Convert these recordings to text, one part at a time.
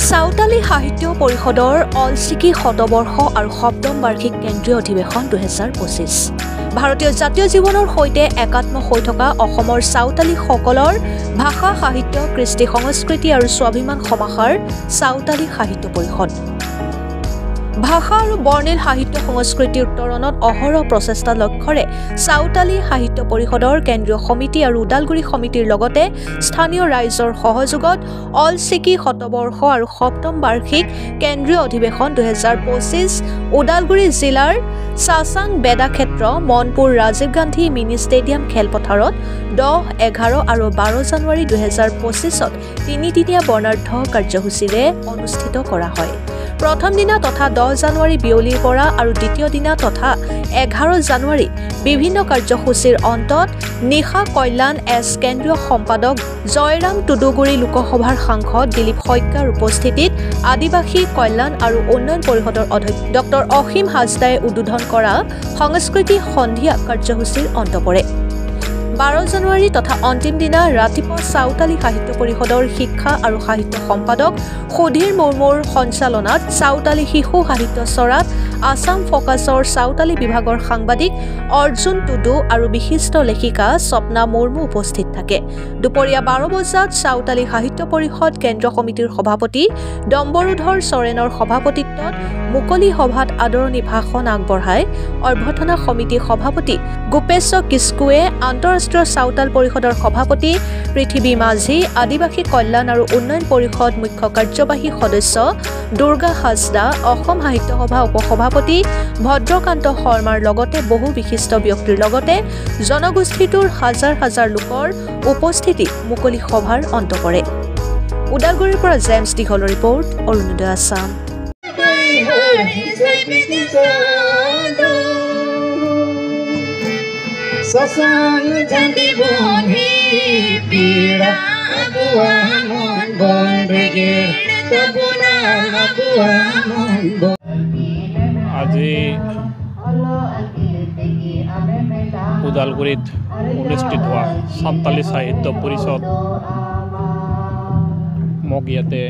সাঁওতালি সাহিত্য পৰিষদৰ অলচিকি শতবৰ্ষ আৰু সপ্তম বাৰ্ষিক কেন্দ্ৰীয় অধিৱেশন 2025 ভাৰতীয় জাতীয় জীৱনৰ সৈতে একাত্ম হৈ থকা অসমৰ সাঁওতালিসকলৰ ভাষা সাহিত্য কৃষ্টি সংস্কৃতি আৰু স্বাভিমান সমাহাৰ সাঁওতালি সাহিত্য পৰিষদ ভাষা আৰু বৰ্ণিল সাহিত্য সংস্কৃতিৰ উত্তৰণত অহৰহ প্ৰচেষ্টা লক্ষ্যৰে সাঁওতালি সাহিত্য পৰিষদৰ কেন্দ্ৰীয় সমিতি আৰু উদালগুৰি সমিতিৰ লগতে স্থানীয় ৰাইজৰ সহযোগত অলচিকি শতবৰ্ষ আৰু সপ্তম বাৰ্ষিক কেন্দ্ৰীয় অধিৱেশন 2025 উদালগুৰি জিলাৰ চাচাং বেদাক্ষেত্ৰ মনপুৰ ৰাজীৱ গান্ধী মিনি ষ্টেডিয়াম খেলপথাৰত 10, 11 আৰু 12 জানুৱাৰী 2025ত তিনিদিনীয়া বৰ্ণাঢ্য কাৰ্যসূচীৰে অনুষ্ঠিত কৰা হয়। প্ৰথম দিনা তথা 10 জানুৱাৰী বিয়লিৰ পৰা আৰু দ্বিতীয় দিনা তথা 11 জানুৱাৰী বিভিন্ন কাৰ্যসূচীৰ অন্তত নিশা কল্যাণ এছ কেন্দ্ৰীয় সম্পাদক জয়ৰাম টুডুগুৰি লোকসভাৰ সাংসদ দিলীপ শইকীয়াৰ উপস্থিতিত আদিবাসী কল্যাণ আৰু উন্নয়ন পৰিষদৰ অধ্যক্ষ ডক্টৰ অসীম হাজদাই উদ্বোধন কৰা সংস্কৃতি সন্ধিয়া কাৰ্যসূচীৰ অন্ত পৰে। 12 জানুৱাৰী তথা অন্তিম দিনা ৰাতিপুৱা সাঁওতালি সাহিত্য পৰিষদৰ শিক্ষা আৰু সাহিত্য সম্পাদক সুধীৰ মুৰ্মুৰ সঞ্চালনাত সাঁওতালি শিশু সাহিত্য চৰাত আসাম ফকাছৰ সাঁওতালি বিভাগৰ সাংবাদিক অৰ্জুন টুডু আৰু বিশিষ্ট লেখিকা স্বপ্না মুৰ্মু উপস্থিত থাকে। দুপৰীয়া 12 বজাত সাঁওতালি সাহিত্য পৰিষদ কেন্দ্ৰীয় সমিতিৰ সভাপতি ডম্বৰুধৰ চৰেনৰ সভাপতিত্বত মুকলি সভাত আদৰণি ভাষণ আগবঢ়াই অভ্যৰ্থনা সমিতিৰ সভাপতি গোপেশ্বৰ কিস্কুৱে আন্তঃৰাষ্ট্ৰীয় সাঁওতাল পৰিষদৰ সভাপতি পৃথিৱী মাঝি আদিবাসী কল্যাণ আৰু উন্নয়ন পৰিষদ মুখ্য কাৰ্যবাহী সদস্য দুৰ্গা হাজদা অসম সাহিত্য সভা উপসভাপতি ভদ্ৰকান্ত শৰ্মাৰ লগতে বহু বিশিষ্ট ব্যক্তিৰ লগতে জনগোষ্ঠীটোৰ হাজাৰ হাজাৰ লোকৰ উপস্থিতি মুকলি সভাৰ অন্ত পৰে। উদালগুৰিৰ পৰা জেমছ দীঘলৰ report Arunodoi Assam. Sasang jandi boni pira aguamon bondrege tabuna aguamon bon আজি উদালগুৰিত অনুষ্ঠিত হোৱা সাঁওতালি সাহিত্য পৰিষদ মোক ইয়াতে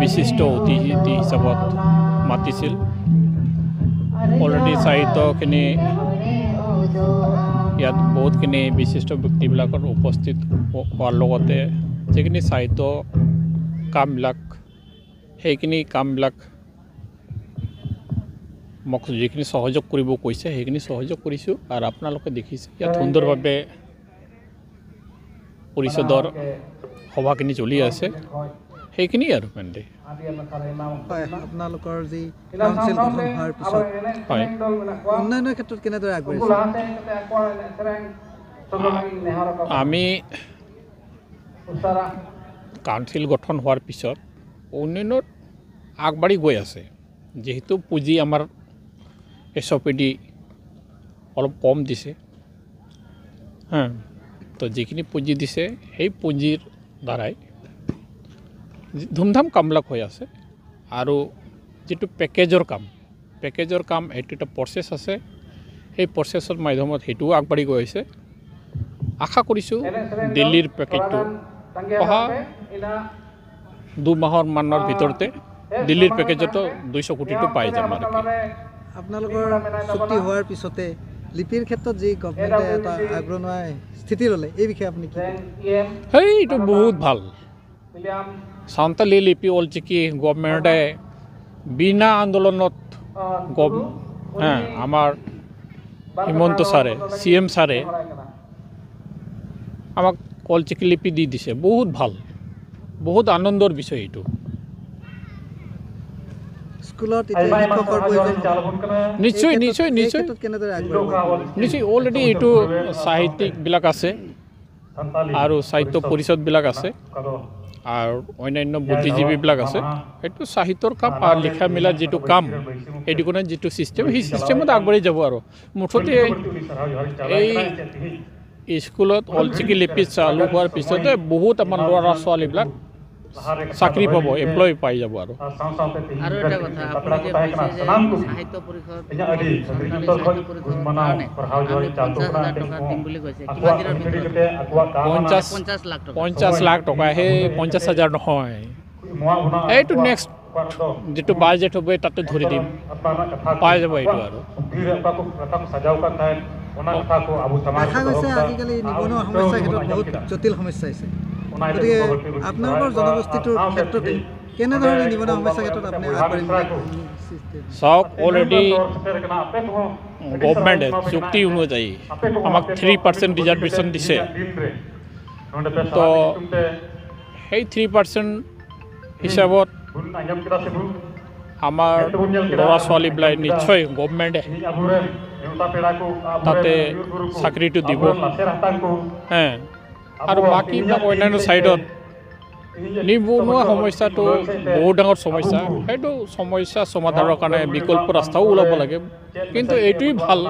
বিশিষ্ট অতিথি হিচাপত মাতিছিল। অলৰেডি সাহিত্যখিনি ইয়াত বহুতখিনি বিশিষ্ট ব্যক্তিবিলাকৰ উপস্থিত হোৱাৰ লগতে যিখিনি সাহিত্য কামবিলাক সেইখিনি কামবিলাক মোক যিখিনি সহযোগ কৰিব কৈছে সেইখিনি সহযোগ কৰিছোঁ। আৰু আপোনালোকে দেখিছে ইয়াত সুন্দৰভাৱে পৰিষদৰ সভাখিনি চলি আছে সেইখিনি আৰু মানে আপোনালোকৰ যি কাউন্সিল গঠন হোৱাৰ পিছত হয় উন্নয়নৰ ক্ষেত্ৰত কেনেদৰে আগবাঢ়িছে? আমি কাউন্সিল গঠন হোৱাৰ পিছত উন্নয়নত আগবাঢ়ি গৈ আছে। যিহেতু পুঁজি আমাৰ SOPD অলপ কম দিছে তো যিখিনি পুঁজি দিছে সেই পুঁজিৰ দ্বাৰাই ধুমধাম কামবিলাক হৈ আছে। আৰু যিটো পেকেজৰ কাম এইটো এটা প্ৰচেছ আছে। সেই প্ৰচেছৰ মাধ্যমত সেইটোও আগবাঢ়ি গৈ আছে। আশা কৰিছোঁ দিল্লীৰ পেকেজটো অহা 2 মাহৰ মানৰ ভিতৰতে দিল্লীৰ পেকেজতো 200 কোটিটো পাই যাম। আৰু আপোনালোকৰ চুক্তি হোৱাৰ পিছতে লিপিৰ ক্ষেত্ৰত যি গভৰ্ণমেণ্টে এটা আগৰণুৱা স্থিতি ল'লে এই বিষয়ে আপুনি কি? সেইটো বহুত ভাল। সাঁওতালি লিপি অলচিকি গভৰ্ণমেণ্টে বিনা আন্দোলনত আমাৰ হিমন্ত ছাৰে CM ছাৰে আমাক অলচিকি লিপি দি দিছে। বহুত ভাল, বহুত আনন্দৰ বিষয় এইটো। স্কুলত শিক্ষকৰ প্ৰয়োজন নিশ্চয় নিশ্চয় নিশ্চয় কেনেদৰে আগবাঢ়িব? নিশ্চয় অলৰেডি এইটো সাহিত্যিকবিলাক আছে আৰু সাহিত্য পৰিষদবিলাক আছে আৰু অন্যান্য বুদ্ধিজীৱীবিলাক আছে। সেইটো সাহিত্যৰ কাম আৰু লিখা মেলা যিটো কাম এডুকেশ্যন যিটো চিষ্টেম সেই চিষ্টেমত আগবাঢ়ি যাব। আৰু মুঠতে এই স্কুলত অলচিকি লিপি চালু হোৱাৰ পিছতে বহুত আমাৰ ল'ৰা ছোৱালীবিলাক চাকৰি পাব এমপ্লয় পাই যাব আৰু আৰু এটা কথা আপুনি যে কৈছে যে সাহিত্য পৰিষদ চৰকাৰী সাহিত্য পৰিষদৰ কাৰণে আপুনি 50,000 টকা দিম বুলি কৈছে কিমান দিনৰ ভিতৰত 50 লাখ টকা সেই 50,000 নহয় এইটো নেক্সট যেটো বাজেট হ'ব তাতে ধৰি দিম পাই যাব এইটো আৰু দেখা গৈছে আজিকালি নিবনুৱা সমস্যাৰ ক্ষেত্ৰত বহুত জটিল সমস্যা হৈছে গতিকে আপোনালোকৰ জনগোষ্ঠীটোৰ ক্ষেত্ৰতে কেনেধৰণে নিবনুৱা সমস্যাৰ ক্ষেত্ৰত আপুনি আগবাঢ়িম চাওক অলৰেডি গভৰ্ণমেণ্টে চুক্তি অনুযায়ী আমাক 3% ৰিজাৰ্ভেশ্যন দিছে তো সেই 3% হিচাপত আমাৰ ল'ৰা ছোৱালীবিলাক নিশ্চয় গভৰ্ণমেণ্টে তাতে চাকৰিটো দিব আৰু বাকীবিলাক অন্যান্য ছাইডত নিবনুৱা সমস্যাটো বহুত ডাঙৰ সমস্যা সেইটো সমস্যা সমাধানৰ কাৰণে বিকল্প ৰাস্তাও ওলাব লাগে কিন্তু এইটোৱেই ভাল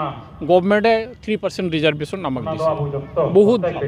গভৰ্ণমেণ্টে 3% ৰিজাৰ্ভেশ্যন আমাক দিছে বহুত ভাল